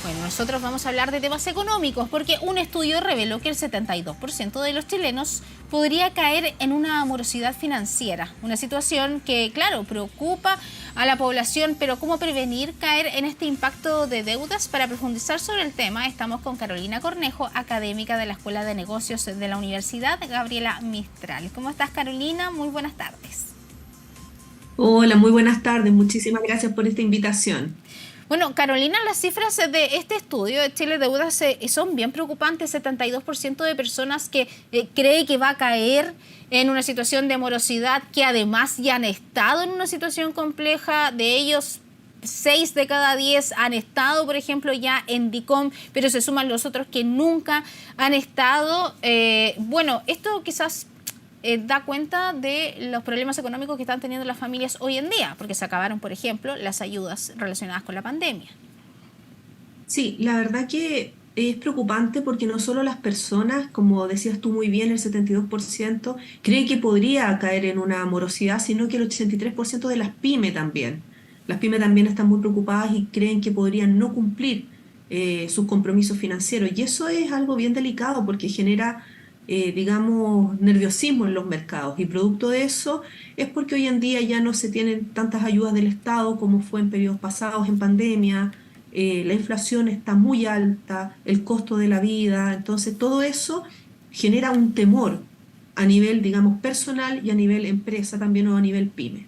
Bueno, nosotros vamos a hablar de temas económicos porque un estudio reveló que el 72% de los chilenos podría caer en una morosidad financiera. Una situación que, claro, preocupa a la población, pero ¿cómo prevenir caer en este impacto de deudas? Para profundizar sobre el tema, estamos con Carolina Cornejo, académica de la Escuela de Negocios de la Universidad Gabriela Mistral. ¿Cómo estás, Carolina? Muy buenas tardes. Hola, muy buenas tardes. Muchísimas gracias por esta invitación. Bueno, Carolina, las cifras de este estudio de Chile Deudas son bien preocupantes. 72% de personas que cree que va a caer en una situación de morosidad, que además ya han estado en una situación compleja. De ellos, 6 de cada 10 han estado, por ejemplo, ya en DICOM, pero se suman los otros que nunca han estado. Bueno, esto quizás da cuenta de los problemas económicos que están teniendo las familias hoy en día, porque se acabaron, por ejemplo, las ayudas relacionadas con la pandemia. Sí, la verdad que es preocupante porque no solo las personas, como decías tú muy bien, el 72% cree que podría caer en una morosidad, sino que el 83% de las pymes también. Las pymes también están muy preocupadas y creen que podrían no cumplir sus compromisos financieros. Y eso es algo bien delicado porque genera, digamos, nerviosismo en los mercados. Y producto de eso es porque hoy en día ya no se tienen tantas ayudas del Estado como fue en periodos pasados, en pandemia. La inflación está muy alta, el costo de la vida, entonces todo eso genera un temor a nivel, digamos, personal y a nivel empresa también o a nivel pyme.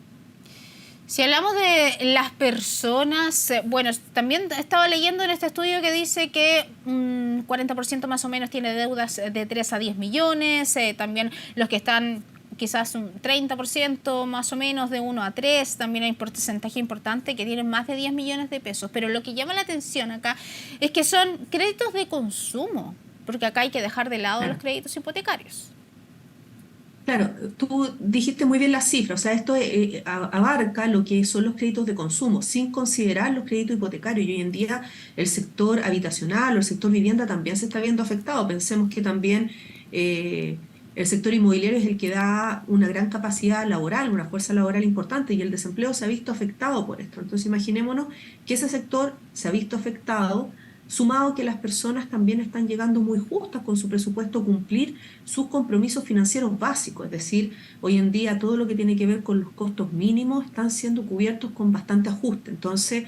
Si hablamos de las personas, bueno, también estaba leyendo en este estudio que dice que 40% más o menos tiene deudas de 3 a 10 millones, también los que están quizás un 30% más o menos de 1 a 3, también hay un porcentaje importante que tienen más de 10 millones de pesos, pero lo que llama la atención acá es que son créditos de consumo, porque acá hay que dejar de lado los Claro. créditos hipotecarios. Claro, tú dijiste muy bien la cifra, o sea, esto abarca lo que son los créditos de consumo, sin considerar los créditos hipotecarios. Y hoy en día el sector habitacional o el sector vivienda también se está viendo afectado. Pensemos que también el sector inmobiliario es el que da una gran capacidad laboral, una fuerza laboral importante, y el desempleo se ha visto afectado por esto. Entonces, imaginémonos que ese sector se ha visto afectado, sumado que las personas también están llegando muy justas con su presupuesto a cumplir sus compromisos financieros básicos, es decir, hoy en día todo lo que tiene que ver con los costos mínimos están siendo cubiertos con bastante ajuste. Entonces,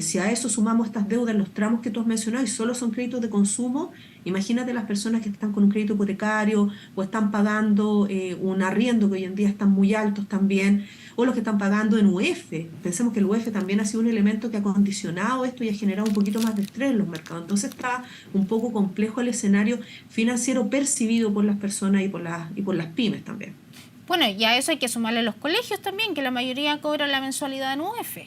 si a eso sumamos estas deudas, los tramos que tú has mencionado y solo son créditos de consumo, imagínate las personas que están con un crédito hipotecario o están pagando un arriendo que hoy en día están muy altos también, o los que están pagando en UF. Pensemos que el UF también ha sido un elemento que ha condicionado esto y ha generado un poquito más de estrés en los mercados. Entonces está un poco complejo el escenario financiero percibido por las personas y por las pymes también. Bueno, y a eso hay que sumarle los colegios también, que la mayoría cobran la mensualidad en UF.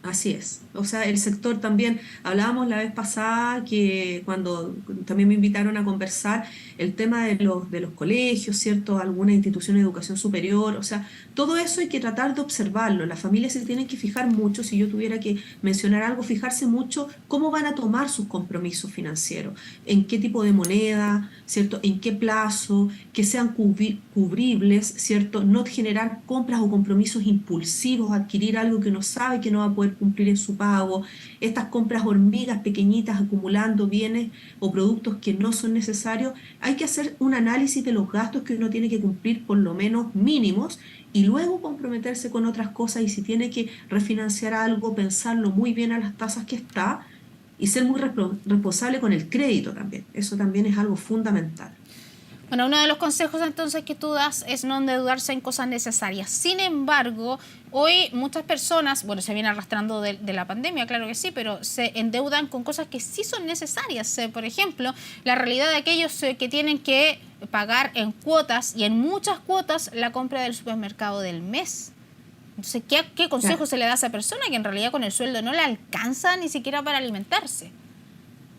Así es. O sea, el sector también, hablábamos la vez pasada que cuando también me invitaron a conversar el tema de los colegios, ¿cierto? Alguna institución de educación superior, o sea, todo eso hay que tratar de observarlo. Las familias se tienen que fijar mucho, si yo tuviera que mencionar algo, fijarse mucho cómo van a tomar sus compromisos financieros, en qué tipo de moneda, ¿cierto? En qué plazo, que sean cubribles, ¿cierto? No generar compras o compromisos impulsivos, adquirir algo que uno sabe que no va a poder cumplir en su pago, estas compras hormigas pequeñitas acumulando bienes o productos que no son necesarios. Hay que hacer un análisis de los gastos que uno tiene que cumplir por lo menos mínimos y luego comprometerse con otras cosas y si tiene que refinanciar algo, pensarlo muy bien a las tasas que está y ser muy responsable con el crédito también. Eso también es algo fundamental. Bueno, uno de los consejos entonces que tú das es no endeudarse en cosas necesarias. Sin embargo, hoy muchas personas, bueno, se viene arrastrando de la pandemia, claro que sí, pero se endeudan con cosas que sí son necesarias. Por ejemplo, la realidad de aquellos que tienen que pagar en cuotas y en muchas cuotas la compra del supermercado del mes. Entonces, ¿qué consejo Claro. se le da a esa persona que en realidad con el sueldo no le alcanza ni siquiera para alimentarse?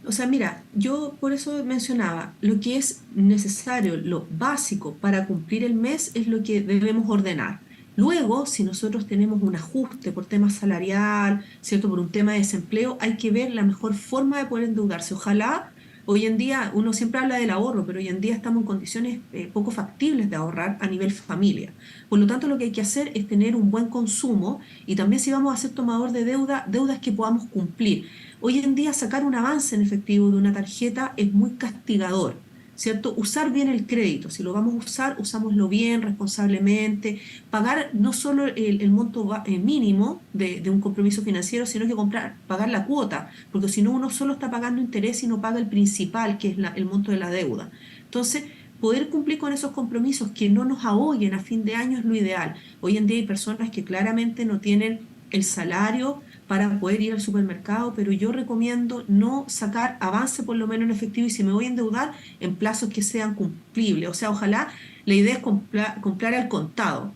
O sea, mira, yo por eso mencionaba, lo que es necesario, lo básico para cumplir el mes es lo que debemos ordenar. Luego, si nosotros tenemos un ajuste por tema salarial, ¿cierto? Por un tema de desempleo, hay que ver la mejor forma de poder endeudarse. Ojalá, hoy en día, uno siempre habla del ahorro, pero hoy en día estamos en condiciones poco factibles de ahorrar a nivel familia. Por lo tanto, lo que hay que hacer es tener un buen consumo y también si vamos a ser tomador de deuda, deudas que podamos cumplir. Hoy en día sacar un avance en efectivo de una tarjeta es muy castigador, ¿cierto? Usar bien el crédito, si lo vamos a usar, usámoslo bien, responsablemente, pagar no solo el monto mínimo de un compromiso financiero, sino que pagar la cuota, porque si no uno solo está pagando interés y no paga el principal, que es el monto de la deuda. Entonces, poder cumplir con esos compromisos que no nos ahoguen a fin de año es lo ideal. Hoy en día hay personas que claramente no tienen el salario para poder ir al supermercado, pero yo recomiendo no sacar avance por lo menos en efectivo y si me voy a endeudar en plazos que sean cumplibles. O sea, ojalá la idea es comprar al contado,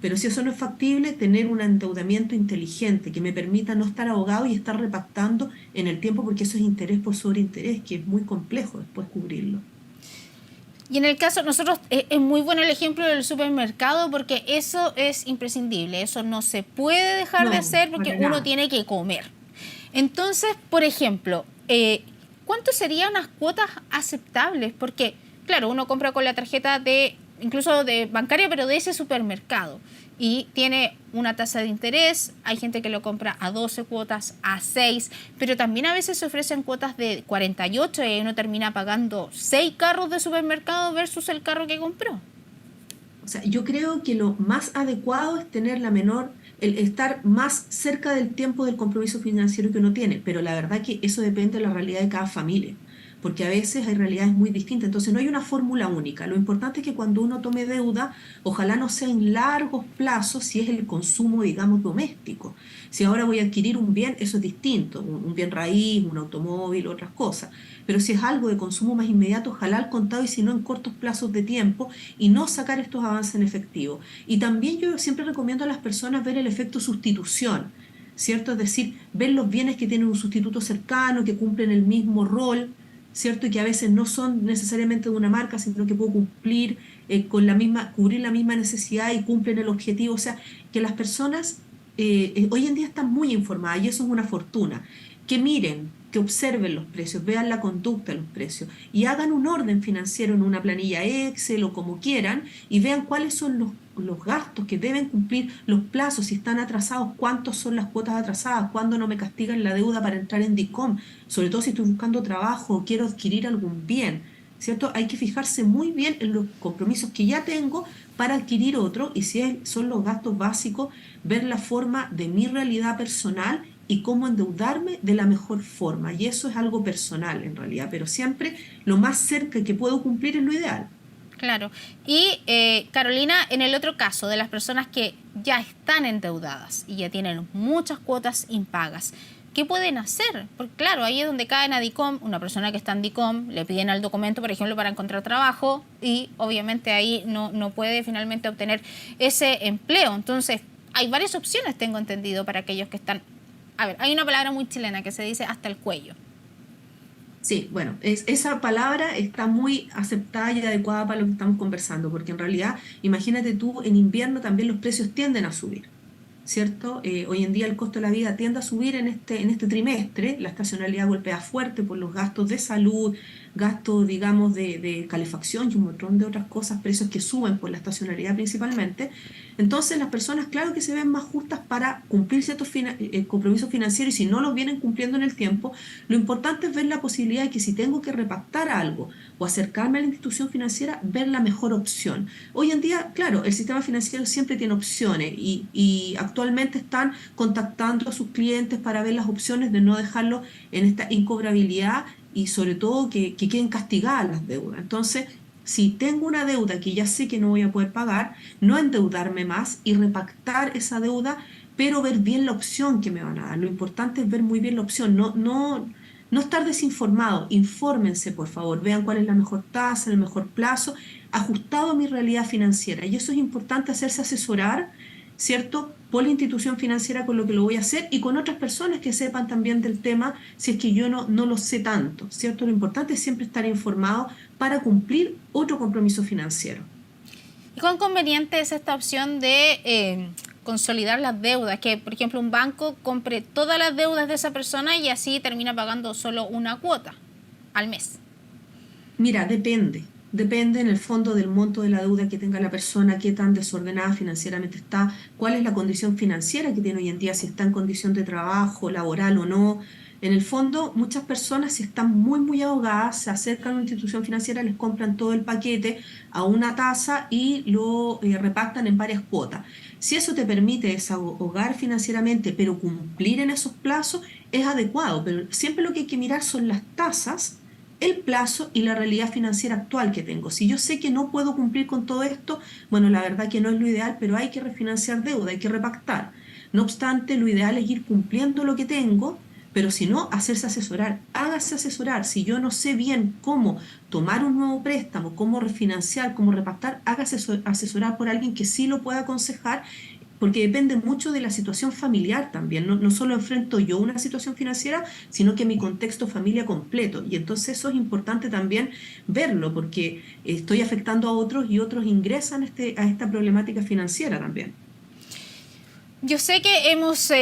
pero si eso no es factible, tener un endeudamiento inteligente que me permita no estar ahogado y estar repactando en el tiempo, porque eso es interés por sobreinterés, que es muy complejo después cubrirlo. Y en el caso, nosotros, es muy bueno el ejemplo del supermercado porque eso es imprescindible, eso no se puede dejar de No, hacer porque para uno nada. tiene que comer. Entonces, por ejemplo, ¿cuánto serían unas cuotas aceptables? Porque, claro, uno compra con la tarjeta de, incluso de bancaria, pero de ese supermercado. Y tiene una tasa de interés, hay gente que lo compra a 12 cuotas, a 6, pero también a veces se ofrecen cuotas de 48 y uno termina pagando 6 carros de supermercado versus el carro que compró. O sea, yo creo que lo más adecuado es tener el estar más cerca del tiempo del compromiso financiero que uno tiene, pero la verdad que eso depende de la realidad de cada familia, porque a veces hay realidades muy distintas, entonces no hay una fórmula única. Lo importante es que cuando uno tome deuda, ojalá no sea en largos plazos si es el consumo, digamos, doméstico. Si ahora voy a adquirir un bien, eso es distinto, un bien raíz, un automóvil, otras cosas. Pero si es algo de consumo más inmediato, ojalá al contado y si no en cortos plazos de tiempo y no sacar estos avances en efectivo. Y también yo siempre recomiendo a las personas ver el efecto sustitución, ¿cierto? Es decir, ver los bienes que tienen un sustituto cercano, que cumplen el mismo rol, ¿cierto? Y que a veces no son necesariamente de una marca, sino que puedo cumplir con la misma, cubrir la misma necesidad y cumplen el objetivo. O sea, que las personas hoy en día están muy informadas y eso es una fortuna. Que miren, que observen los precios, vean la conducta de los precios y hagan un orden financiero en una planilla Excel o como quieran y vean cuáles son los gastos que deben cumplir, los plazos, si están atrasados, cuántos son las cuotas atrasadas, cuándo no me castigan la deuda para entrar en DICOM, sobre todo si estoy buscando trabajo o quiero adquirir algún bien, ¿cierto? Hay que fijarse muy bien en los compromisos que ya tengo para adquirir otro y si son los gastos básicos, ver la forma de mi realidad personal y cómo endeudarme de la mejor forma. Y eso es algo personal en realidad, pero siempre lo más cerca que puedo cumplir es lo ideal. Claro. Y Carolina, en el otro caso de las personas que ya están endeudadas y ya tienen muchas cuotas impagas, ¿qué pueden hacer? Porque claro, ahí es donde caen a DICOM, una persona que está en DICOM, le piden el documento, por ejemplo, para encontrar trabajo y obviamente ahí no puede finalmente obtener ese empleo. Entonces, hay varias opciones, tengo entendido, para aquellos que están... A ver, hay una palabra muy chilena que se dice hasta el cuello. Sí, bueno, esa palabra está muy aceptada y adecuada para lo que estamos conversando, porque en realidad, imagínate tú, en invierno también los precios tienden a subir. ¿Cierto? Hoy en día el costo de la vida tiende a subir en este trimestre, la estacionalidad golpea fuerte por los gastos de salud, gastos, digamos, de calefacción y un montón de otras cosas, precios que suben por la estacionalidad principalmente. Entonces las personas, claro que se ven más justas para cumplir ciertos compromisos financieros y si no los vienen cumpliendo en el tiempo, lo importante es ver la posibilidad de que si tengo que repactar algo o acercarme a la institución financiera, ver la mejor opción. Hoy en día, claro, el sistema financiero siempre tiene opciones y actualmente están contactando a sus clientes para ver las opciones de no dejarlo en esta incobrabilidad y sobre todo que queden castigadas las deudas. Entonces, si tengo una deuda que ya sé que no voy a poder pagar, no endeudarme más y repactar esa deuda, pero ver bien la opción que me van a dar. Lo importante es ver muy bien la opción, no estar desinformado. Infórmense, por favor, vean cuál es la mejor tasa, el mejor plazo, ajustado a mi realidad financiera. Y eso es importante, hacerse asesorar, ¿cierto? Por la institución financiera con lo que lo voy a hacer y con otras personas que sepan también del tema, si es que yo no lo sé tanto, ¿cierto? Lo importante es siempre estar informado para cumplir otro compromiso financiero. ¿Y cuán conveniente es esta opción de consolidar las deudas? Que, por ejemplo, un banco compre todas las deudas de esa persona y así termina pagando solo una cuota al mes. Mira, depende en el fondo del monto de la deuda que tenga la persona, qué tan desordenada financieramente está, cuál es la condición financiera que tiene hoy en día, si está en condición de trabajo, laboral o no. En el fondo, muchas personas, si están muy ahogadas, se acercan a una institución financiera, les compran todo el paquete a una tasa y lo repactan en varias cuotas. Si eso te permite desahogar financieramente, pero cumplir en esos plazos, es adecuado. Pero siempre lo que hay que mirar son las tasas, el plazo y la realidad financiera actual que tengo. Si yo sé que no puedo cumplir con todo esto, bueno, la verdad que no es lo ideal, pero hay que refinanciar deuda, hay que repactar. No obstante, lo ideal es ir cumpliendo lo que tengo, pero si no, hacerse asesorar, hágase asesorar. Si yo no sé bien cómo tomar un nuevo préstamo, cómo refinanciar, cómo repactar, hágase asesorar por alguien que sí lo pueda aconsejar, porque depende mucho de la situación familiar también. No solo enfrento yo una situación financiera, sino que mi contexto familia completo. Y entonces eso es importante también verlo, porque estoy afectando a otros y otros ingresan a esta problemática financiera también. Yo sé que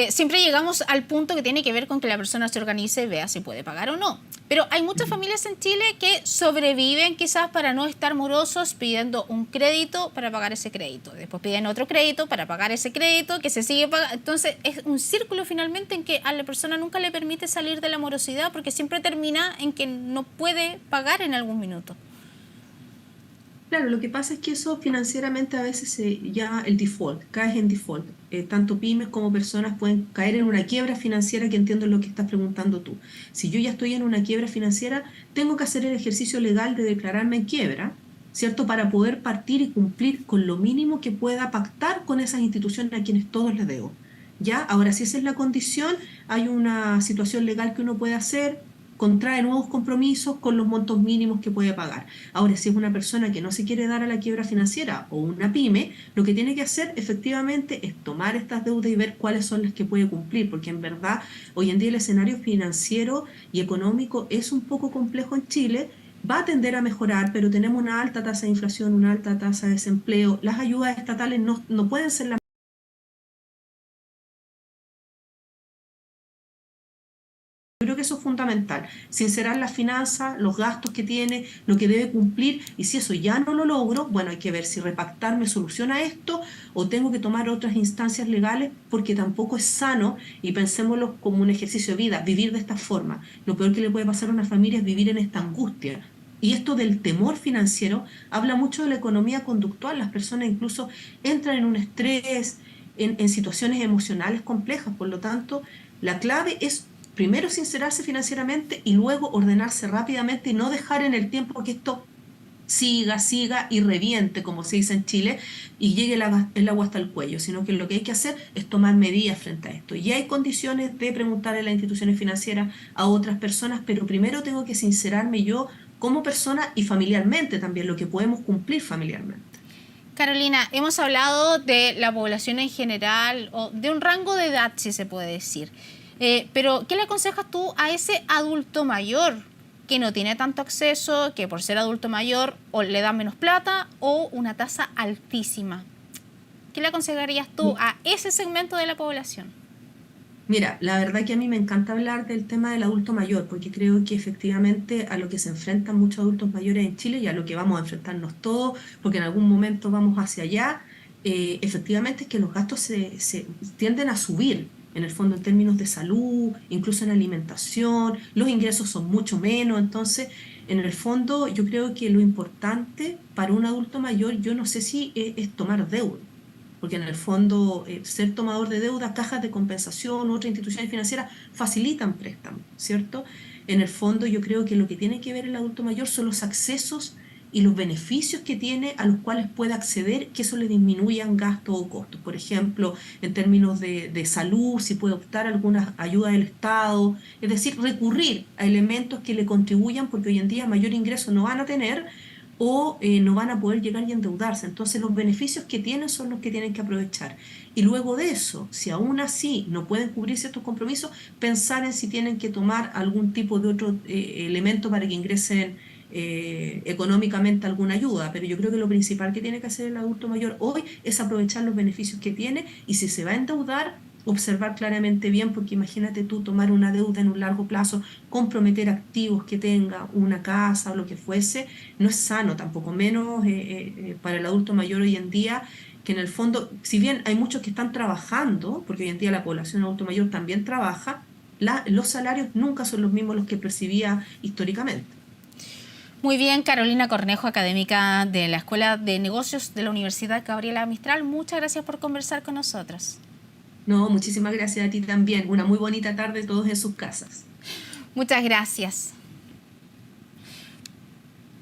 siempre llegamos al punto que tiene que ver con que la persona se organice y vea si puede pagar o no. Pero hay muchas familias en Chile que sobreviven quizás para no estar morosos pidiendo un crédito para pagar ese crédito. Después piden otro crédito para pagar ese crédito que se sigue pagando. Entonces es un círculo finalmente en que a la persona nunca le permite salir de la morosidad porque siempre termina en que no puede pagar en algún minuto. Claro, lo que pasa es que eso financieramente a veces se llama el default, caes en default. Tanto pymes como personas pueden caer en una quiebra financiera, que entiendo lo que estás preguntando tú. Si yo ya estoy en una quiebra financiera, tengo que hacer el ejercicio legal de declararme en quiebra, ¿cierto? Para poder partir y cumplir con lo mínimo que pueda pactar con esas instituciones a quienes todos les debo. ¿Ya? Ahora, si esa es la condición, hay una situación legal que uno puede hacer, contrae nuevos compromisos con los montos mínimos que puede pagar. Ahora, si es una persona que no se quiere dar a la quiebra financiera o una pyme, lo que tiene que hacer efectivamente es tomar estas deudas y ver cuáles son las que puede cumplir, porque en verdad hoy en día el escenario financiero y económico es un poco complejo en Chile. Va a tender a mejorar, pero tenemos una alta tasa de inflación, una alta tasa de desempleo. Las ayudas estatales no pueden ser las. Yo creo que eso es fundamental, sincerar las finanzas, los gastos que tiene, lo que debe cumplir, y si eso ya no lo logro, bueno, hay que ver si repactar me soluciona esto o tengo que tomar otras instancias legales, porque tampoco es sano, y pensémoslo como un ejercicio de vida, vivir de esta forma. Lo peor que le puede pasar a una familia es vivir en esta angustia. Y esto del temor financiero habla mucho de la economía conductual. Las personas incluso entran en un estrés, en situaciones emocionales complejas. Por lo tanto, la clave es primero sincerarse financieramente y luego ordenarse rápidamente y no dejar en el tiempo que esto siga y reviente, como se dice en Chile, y llegue el agua hasta el cuello, sino que lo que hay que hacer es tomar medidas frente a esto. Y hay condiciones de preguntarle a las instituciones financieras, a otras personas, pero primero tengo que sincerarme yo como persona y familiarmente también, lo que podemos cumplir familiarmente. Carolina, hemos hablado de la población en general, o de un rango de edad, si se puede decir. Pero, ¿qué le aconsejas tú a ese adulto mayor que no tiene tanto acceso, que por ser adulto mayor o le dan menos plata o una tasa altísima? ¿Qué le aconsejarías tú a ese segmento de la población? Mira, la verdad que a mí me encanta hablar del tema del adulto mayor, porque creo que efectivamente a lo que se enfrentan muchos adultos mayores en Chile y a lo que vamos a enfrentarnos todos, porque en algún momento vamos hacia allá, efectivamente es que los gastos se tienden a subir, en el fondo en términos de salud, incluso en alimentación, los ingresos son mucho menos, entonces en el fondo yo creo que lo importante para un adulto mayor, yo no sé si es tomar deuda, porque en el fondo ser tomador de deuda, cajas de compensación u otras instituciones financieras facilitan préstamos, ¿cierto? En el fondo yo creo que lo que tiene que ver el adulto mayor son los accesos y los beneficios que tiene a los cuales puede acceder, que eso le disminuyan gastos o costos. Por ejemplo, en términos de salud, si puede optar a alguna ayuda del Estado, es decir, recurrir a elementos que le contribuyan, porque hoy en día mayor ingreso no van a tener o no van a poder llegar y endeudarse. Entonces los beneficios que tienen son los que tienen que aprovechar. Y luego de eso, si aún así no pueden cubrirse estos compromisos, pensar en si tienen que tomar algún tipo de otro elemento para que ingresen económicamente alguna ayuda. Pero yo creo que lo principal que tiene que hacer el adulto mayor hoy es aprovechar los beneficios que tiene, y si se va a endeudar, observar claramente bien, porque imagínate tú tomar una deuda en un largo plazo, comprometer activos que tenga, una casa o lo que fuese, no es sano, tampoco menos para el adulto mayor hoy en día, que en el fondo, si bien hay muchos que están trabajando, porque hoy en día la población adulto mayor también trabaja, los salarios nunca son los mismos los que percibía históricamente. Muy bien, Carolina Cornejo, académica de la Escuela de Negocios de la Universidad Gabriela Mistral. Muchas gracias por conversar con nosotros. No, muchísimas gracias a ti también. Una muy bonita tarde todos en sus casas. Muchas gracias.